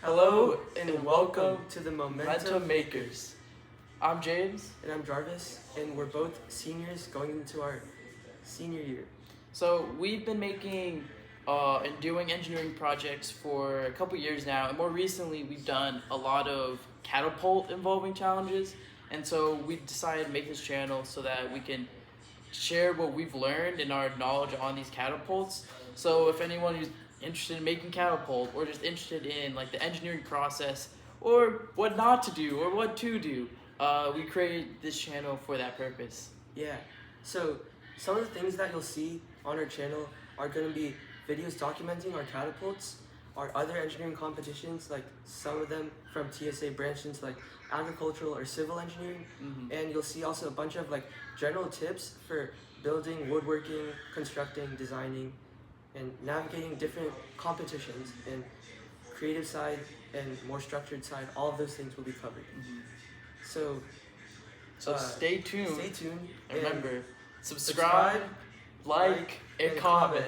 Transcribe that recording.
Hello and welcome to the Momentum Momentum Makers. I'm James. And I'm Jarvis, and we're both seniors going into our senior year. So we've been making and doing engineering projects for a couple years now, and more recently we've done a lot of catapult involving challenges. And so we decided to make this channel so that we can share what we've learned and our knowledge on these catapults. So if anyone who's interested in making catapult or just interested in like the engineering process or what not to do or what to do, we created this channel for that purpose. Yeah, so some of the things that you'll see on our channel are going to be videos documenting our catapults, our other engineering competitions, like some of them from TSA branched into like agricultural or civil engineering, and you'll see also a bunch of like general tips for building, woodworking, constructing, designing, and navigating different competitions and creative side and more structured side. All of those things will be covered. So Stay tuned. Stay tuned. And remember, subscribe, like, and comment.